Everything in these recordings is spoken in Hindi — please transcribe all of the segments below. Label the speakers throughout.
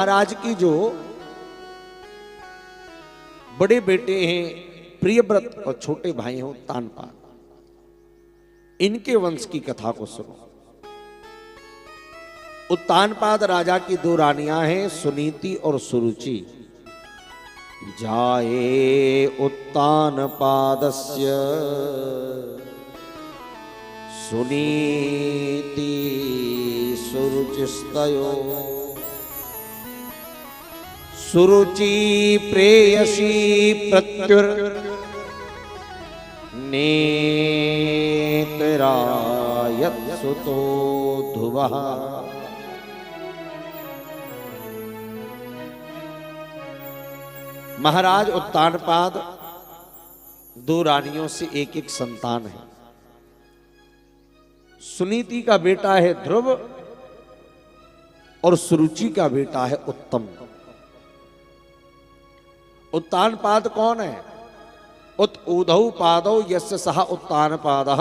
Speaker 1: महाराज की जो बड़े बेटे हैं प्रियव्रत और छोटे भाई हैं उत्तानपाद, इनके वंश की कथा को सुनो। उत्तानपाद राजा की दो रानियां हैं सुनीति और सुरुचि। जाए उत्तानपादस्य सुनीति सुरुचिस्तयो सुरुचि प्रेयसी प्रत्युर नेत्रायत सुतो ध्रुवः। महाराज उत्तानपाद दो रानियों से एक एक संतान है। सुनीति का बेटा है ध्रुव और सुरुचि का बेटा है उत्तम। उत्तानपाद कौन है? उत ऊधौ पादौ यस्य सह उत्तानपादः,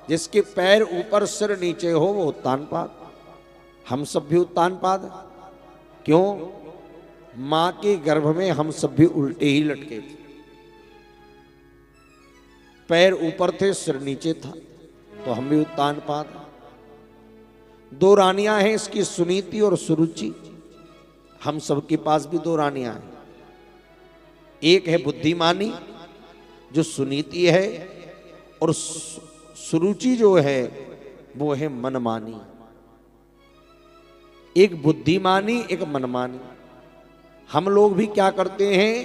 Speaker 1: जिसके पैर ऊपर सिर नीचे हो वो उत्तानपाद। हम सब भी उत्तानपाद। क्यों? मां के गर्भ में हम सब भी उल्टे ही लटके थे, पैर ऊपर थे सिर नीचे था, तो हम भी उत्तानपाद। दो रानियां हैं इसकी सुनीति और सुरुचि। हम सब के पास भी दो रानियां हैं। एक है बुद्धिमानी जो सुनीति है, और सुरुचि जो है वो है मनमानी। एक बुद्धिमानी एक मनमानी। हम लोग भी क्या करते हैं?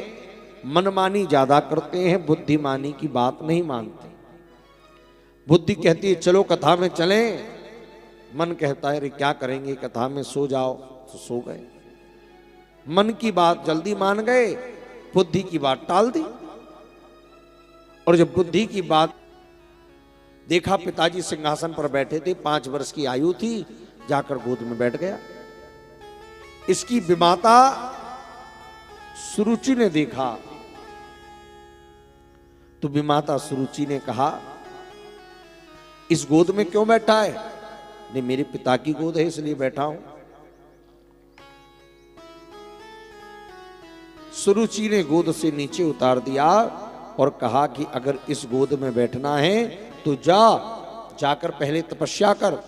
Speaker 1: मनमानी ज्यादा करते हैं, बुद्धिमानी की बात नहीं मानते। बुद्धि कहती है चलो कथा में चलें, मन कहता है अरे क्या करेंगे कथा में, सो जाओ, तो सो गए। मन की बात जल्दी मान गए, बुद्धि की बात टाल दी। और जब बुद्धि की बात देखा, पिताजी सिंहासन पर बैठे थे, 5 वर्ष की आयु थी, जाकर गोद में बैठ गया। इसकी विमाता सुरुचि ने देखा तो विमाता सुरुचि ने कहा इस गोद में क्यों बैठा है? नहीं, मेरे पिता की गोद है इसलिए बैठा हूं। सुरुचि ने गोद से नीचे उतार दिया और कहा कि अगर इस गोद में बैठना है तो जाकर पहले तपस्या कर,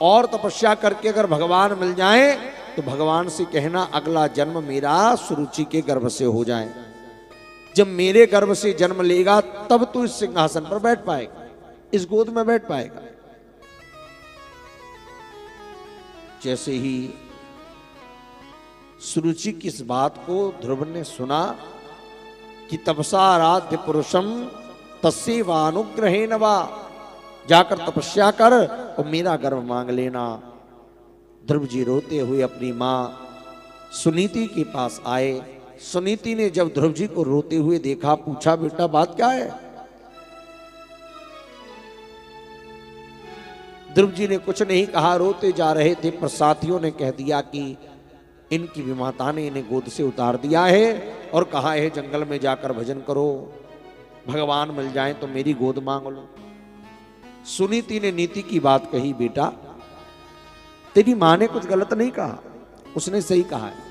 Speaker 1: और तपस्या करके अगर भगवान मिल जाए तो भगवान से कहना अगला जन्म मेरा सुरुचि के गर्भ से हो जाए। जब मेरे गर्भ से जन्म लेगा तब तू इस सिंहासन पर बैठ पाएगा, इस गोद में बैठ पाएगा। जैसे ही सुरुचि की इस बात को ध्रुव ने सुना कि तपसा आराध्य पुरुषम तस्यैवानुग्रहेण वा, जाकर तपस्या कर और मेरा गर्भ मांग लेना। ध्रुव जी रोते हुए अपनी मां सुनीति के पास आए। सुनीति ने जब ध्रुव जी को रोते हुए देखा, पूछा बेटा बात क्या है? ध्रुव जी ने कुछ नहीं कहा, रोते जा रहे थे, पर साथियों ने कह दिया कि इनकी विमाता ने इन्हें गोद से उतार दिया है और कहा है जंगल में जाकर भजन करो, भगवान मिल जाए तो मेरी गोद मांग लो। सुनीति ने नीति की बात कही, बेटा तेरी मां ने कुछ गलत नहीं कहा, उसने सही कहा है।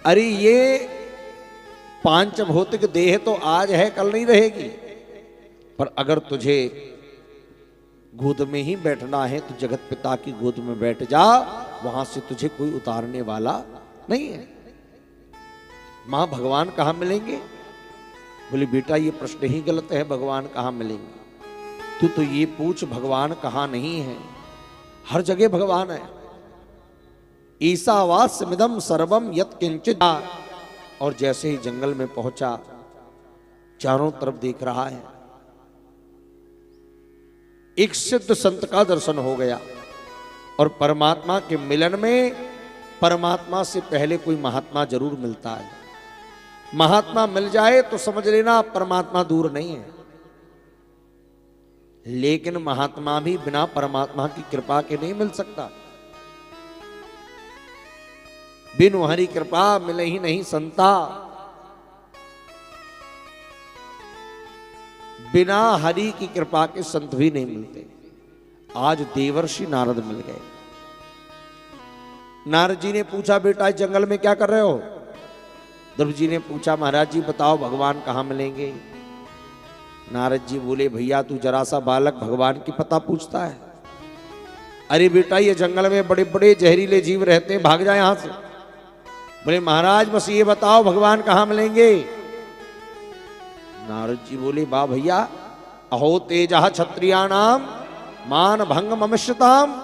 Speaker 1: अरे ये पांच भौतिक देह तो आज है कल नहीं रहेगी, पर अगर तुझे गोद में ही बैठना है तो जगत पिता की गोद में बैठ जा, वहां से तुझे कोई उतारने वाला नहीं है। मां भगवान कहां मिलेंगे? बोले बेटा ये प्रश्न ही गलत है, भगवान कहां मिलेंगे? तू तो ये पूछ भगवान कहां नहीं है, हर जगह भगवान है। ईशावास्यमिदं सर्वम यत् किंचित्। और जैसे ही जंगल में पहुंचा, चारों तरफ देख रहा है, एक सिद्ध संत का दर्शन हो गया। और परमात्मा के मिलन में परमात्मा से पहले कोई महात्मा जरूर मिलता है। महात्मा मिल जाए तो समझ लेना परमात्मा दूर नहीं है, लेकिन महात्मा भी बिना परमात्मा की कृपा के नहीं मिल सकता। बिनु हरि कृपा मिले ही नहीं संता, बिना हरि की कृपा के संत भी नहीं मिलते। आज देवर्षि नारद मिल गए। नारद जी ने पूछा बेटा इस जंगल में क्या कर रहे हो? ध्रुव जी ने पूछा महाराज जी बताओ भगवान कहाँ मिलेंगे? नारद जी बोले भैया तू जरा सा बालक भगवान की पता पूछता है। अरे बेटा ये जंगल में बड़े बड़े जहरीले जीव रहते हैं, भाग जा यहां से। बोले महाराज बस ये बताओ भगवान कहाँ मिलेंगे? नारद जी बोले वाह भैया, अहो तेजः क्षत्रियाणाम मान भंग ममिष्यताम।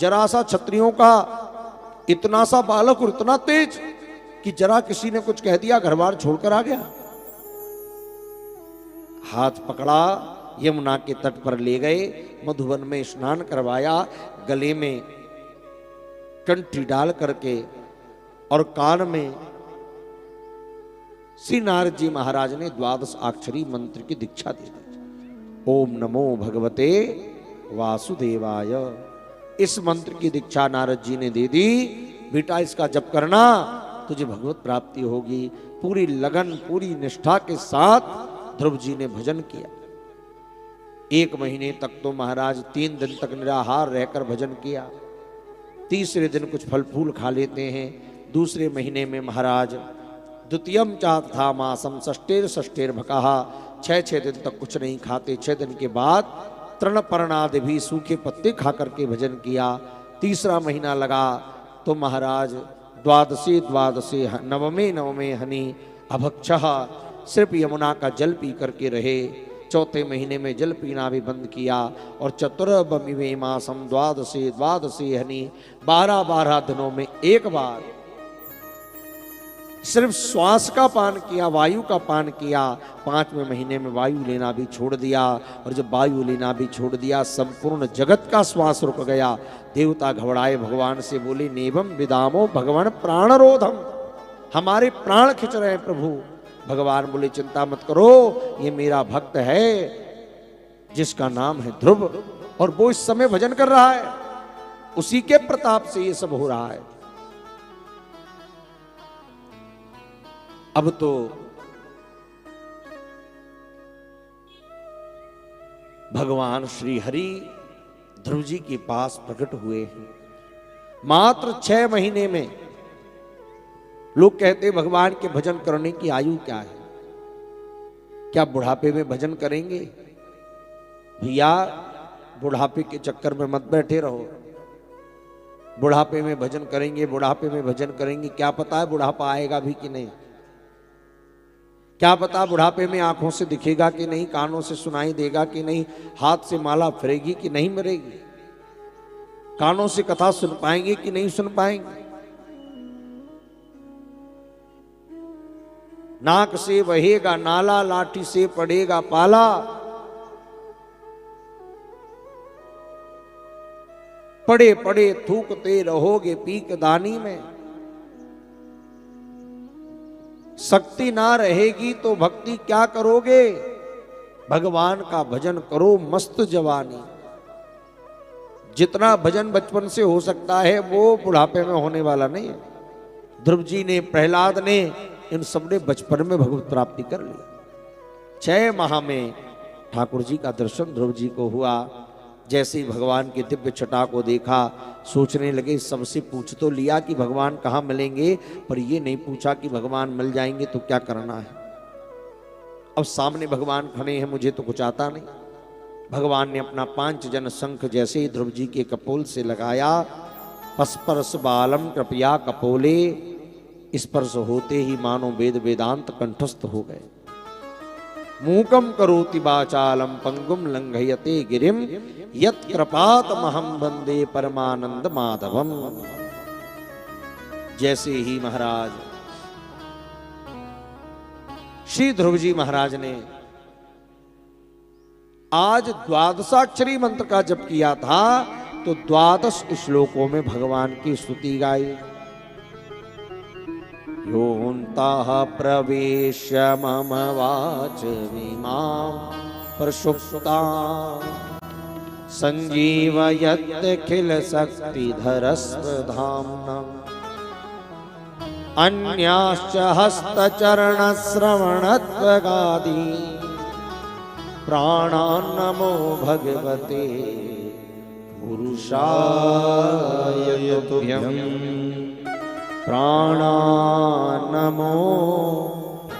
Speaker 1: जरा सा क्षत्रियों का इतना सा बालक और इतना तेज कि जरा किसी ने कुछ कह दिया घर बार छोड़कर आ गया। हाथ पकड़ा, यमुना के तट पर ले गए, मधुवन में स्नान करवाया, गले में कंठी डाल करके और कान में श्री नारद जी महाराज ने 12 अक्षरी मंत्र की दीक्षा दी। ओम नमो भगवते वासुदेवाय। इस मंत्र की दीक्षा नारद जी ने दे दी। बेटा इसका जप करना तुझे भगवत प्राप्ति होगी। पूरी लगन पूरी निष्ठा के साथ ध्रुव जी ने भजन किया। 1 महीने तक तो महाराज 3 दिन तक निराहार रहकर भजन किया। तीसरे दिन कुछ फल फूल खा लेते हैं। दूसरे महीने में महाराज द्वितीयम चाथा मासम षष्ठेर षष्ठेर भकहा 6 दिन तक कुछ नहीं खाते। 6 दिन के बाद तृण पर्णादि भी सूखे पत्ते खा करके भजन किया। तीसरा महीना लगा तो महाराज द्वादशे नवमे हनि अभक्षः सिर्फ यमुना का जल पी करके रहे। चौथे महीने में जल पीना भी बंद किया। और चतुर्भमिमे मासम द्वादशे हनि 12 दिनों में एक बार सिर्फ श्वास का पान किया, वायु का पान किया। 5वें महीने में वायु लेना भी छोड़ दिया। और जब वायु लेना भी छोड़ दिया संपूर्ण जगत का श्वास रुक गया। देवता घबराए, भगवान से बोले नेवम विदामो भगवान प्राणरोधम, हमारे प्राण खिंच रहे हैं प्रभु। भगवान बोले चिंता मत करो, ये मेरा भक्त है जिसका नाम है ध्रुव और वो इस समय भजन कर रहा है, उसी के प्रताप से ये सब हो रहा है। अब तो भगवान श्री हरि ध्रुव जी के पास प्रकट हुए हैं। मात्र 6 महीने में। लोग कहते भगवान के भजन करने की आयु क्या है? क्या बुढ़ापे में भजन करेंगे? भैया बुढ़ापे के चक्कर में मत बैठे रहो। बुढ़ापे में भजन करेंगे, बुढ़ापे में भजन करेंगे, क्या पता है बुढ़ापा आएगा भी कि नहीं। क्या पता बुढ़ापे में आंखों से दिखेगा कि नहीं, कानों से सुनाई देगा कि नहीं, हाथ से माला फिरेगी कि नहीं मरेगी, कानों से कथा सुन पाएंगे कि नहीं सुन पाएंगे। नाक से बहेगा नाला, लाठी से पड़ेगा पाला, पड़े पड़े थूकते रहोगे पीक दानी में। शक्ति ना रहेगी तो भक्ति क्या करोगे? भगवान का भजन करो मस्त जवानी। जितना भजन बचपन से हो सकता है वो बुढ़ापे में होने वाला नहीं है। ध्रुव जी ने, प्रहलाद ने, इन सब ने बचपन में भगवत प्राप्ति कर ली। 6 माह में ठाकुर जी का दर्शन ध्रुव जी को हुआ। जैसे ही भगवान के दिव्य छटा को देखा सोचने लगे, सबसे पूछ तो लिया कि भगवान कहाँ मिलेंगे, पर ये नहीं पूछा कि भगवान मिल जाएंगे तो क्या करना है। अब सामने भगवान खड़े हैं, मुझे तो कुछ आता नहीं। भगवान ने अपना 5 जन शंख जैसे ही ध्रुव जी के कपोल से लगाया, स्पर्श बालम कृपया कपोले, स्पर्श होते ही मानो वेद वेदांत कंठस्थ हो गए। मूकम करोति वाचालम पंगुम लंघयते गिरिम यत् कृपात महम वंदे परमानंद माधवम। जैसे ही महाराज श्री ध्रुव जी महाराज ने आज 12 मंत्र का जप किया था तो 12 श्लोकों में भगवान की स्तुति गाई। योऽन्तः प्रवेश्य मम वाचमिमां प्रसुप्तां संजीवयत्यखिलशक्तिधरस्वधाम्नम् अन्याश्च हस्तचरणश्रवणत्वगादि प्राणान्नमो भगवते पुरुषाय तुभ्यम्। प्राणा नमो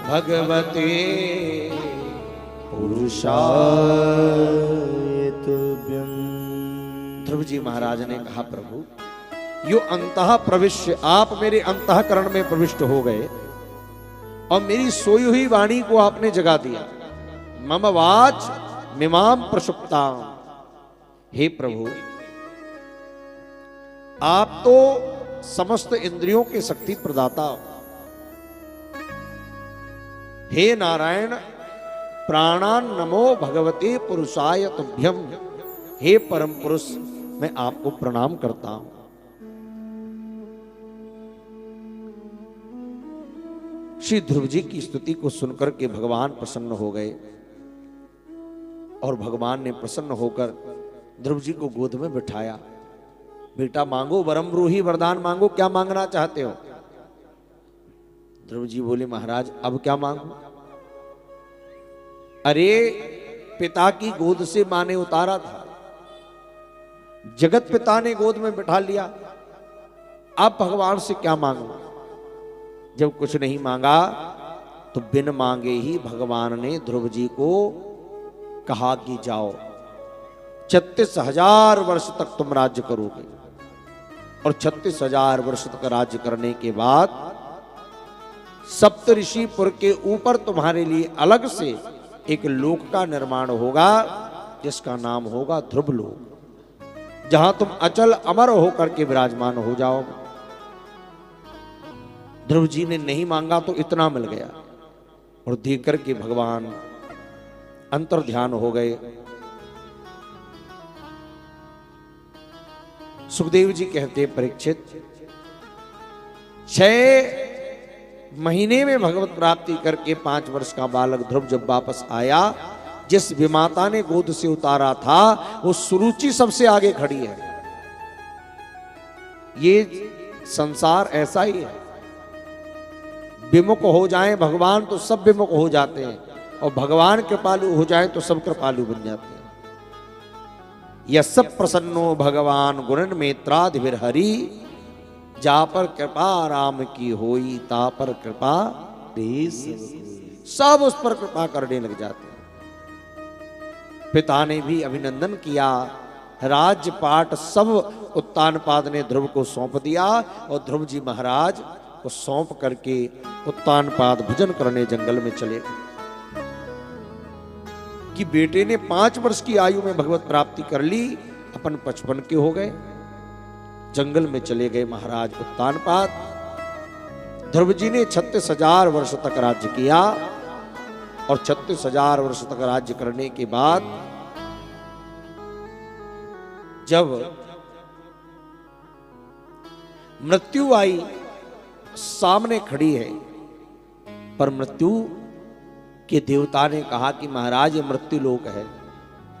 Speaker 1: भगवते पुरुषाय तुभ्यं। ध्रुव जी महाराज ने कहा, प्रभु यो अंतः प्रविश्य, आप मेरे अंतःकरण में प्रविष्ट हो गए और मेरी सोई हुई वाणी को आपने जगा दिया। मम वाच मिमाम प्रसुप्ताम। हे प्रभु, आप तो समस्त इंद्रियों के शक्ति प्रदाता। हे नारायण, प्राणान नमो भगवते पुरुषाय तुभ्यम। हे परम पुरुष, मैं आपको प्रणाम करता हूं। श्री ध्रुव जी की स्तुति को सुनकर के भगवान प्रसन्न हो गए और भगवान ने प्रसन्न होकर ध्रुव जी को गोद में बिठाया। बेटा मांगो, वरम ब्रूहि, वरदान मांगो, क्या मांगना चाहते हो? ध्रुव जी बोले, महाराज अब क्या मांगू? अरे पिता की गोद से मां ने उतारा था, जगत पिता ने गोद में बिठा लिया, अब भगवान से क्या मांगू? जब कुछ नहीं मांगा तो बिन मांगे ही भगवान ने ध्रुव जी को कहा कि जाओ, 36,000 वर्ष तक तुम राज्य करोगे और 36,000 वर्ष तक राज्य करने के बाद सप्तऋषिपुर के ऊपर तुम्हारे लिए अलग से एक लोक का निर्माण होगा जिसका नाम होगा ध्रुव लोक, जहां तुम अचल अमर होकर के विराजमान हो जाओगे। ध्रुव जी ने नहीं मांगा तो इतना मिल गया और देख करके भगवान अंतर ध्यान हो गए। सुखदेव जी कहते, परीक्षित 6 महीने में भगवत प्राप्ति करके 5 वर्ष का बालक ध्रुव जब वापस आया, जिस विमाता ने गोद से उतारा था वो सुरुचि सबसे आगे खड़ी है। ये संसार ऐसा ही है, विमुख हो जाएं भगवान तो सब विमुख हो जाते हैं और भगवान कृपालु हो जाएं तो सब कृपालु बन जाते हैं। यस प्रसन्नो भगवान गुणन मेत्राधिभिर हरि, जा पर कृपा राम की होई ता पर कृपा देश, सब उस पर कृपा करने लग जाते हैं। पिता ने भी अभिनंदन किया, राजपाट सब उत्तानपाद ने ध्रुव को सौंप दिया और ध्रुव जी महाराज को सौंप करके उत्तानपाद भजन करने जंगल में चले कि बेटे ने 5 वर्ष की आयु में भगवत प्राप्ति कर ली, अपन 55 के हो गए। जंगल में चले गए महाराज उत्तानपाद। ध्रुव जी ने 36,000 वर्ष तक राज्य किया और 36,000 वर्ष तक राज्य करने के बाद जब मृत्यु आई, सामने खड़ी है, पर मृत्यु के देवता ने कहा कि महाराज ये मृत्यु लोक है,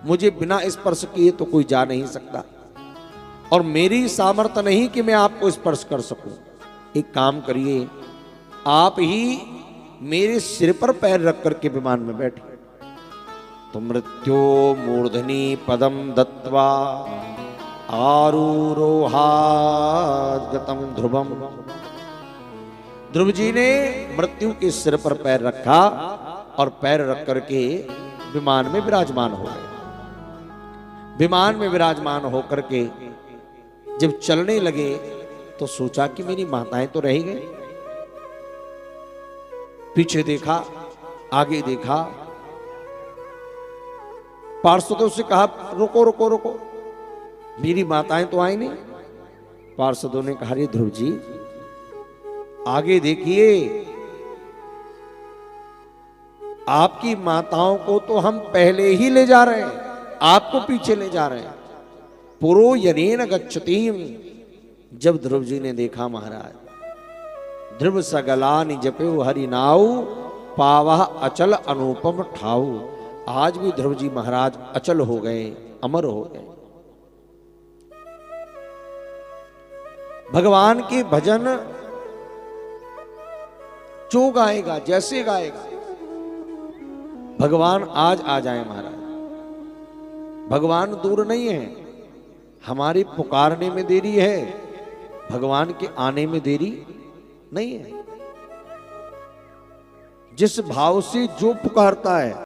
Speaker 1: मुझे बिना स्पर्श किए तो कोई जा नहीं सकता और मेरी सामर्थ्य नहीं कि मैं आपको स्पर्श कर सकूं। एक काम करिए, आप ही मेरे सिर पर पैर रख करके विमान में बैठे। तो मृत्यो मूर्धनि पदम दत्वा आरूरोहागतम ध्रुवम। ध्रुव जी ने मृत्यु के सिर पर पैर रखा और पैर रख करके विमान में विराजमान हो गए। विमान में विराजमान होकर के जब चलने लगे तो सोचा कि मेरी माताएं तो रह गई। पीछे देखा, आगे देखा, पार्षदों से कहा रुको रुको रुको, मेरी माताएं तो आई नहीं। पार्षदों ने कहा, रे ध्रुव जी आगे देखिए, आपकी माताओं को तो हम पहले ही ले जा रहे हैं, आपको पीछे ले जा रहे हैं। पुरो यनेन गच्छतीम। जब ध्रुव जी ने देखा महाराज, ध्रुव सगलानि जपे हरि नाउ, पावह अचल अनुपम ठाऊ। आज भी ध्रुव जी महाराज अचल हो गए, अमर हो गए। भगवान के भजन जो गाएगा, जैसे गाएगा, भगवान आज आ जाए महाराज। भगवान दूर नहीं है, हमारे पुकारने में देरी है, भगवान के आने में देरी नहीं है। जिस भाव से जो पुकारता है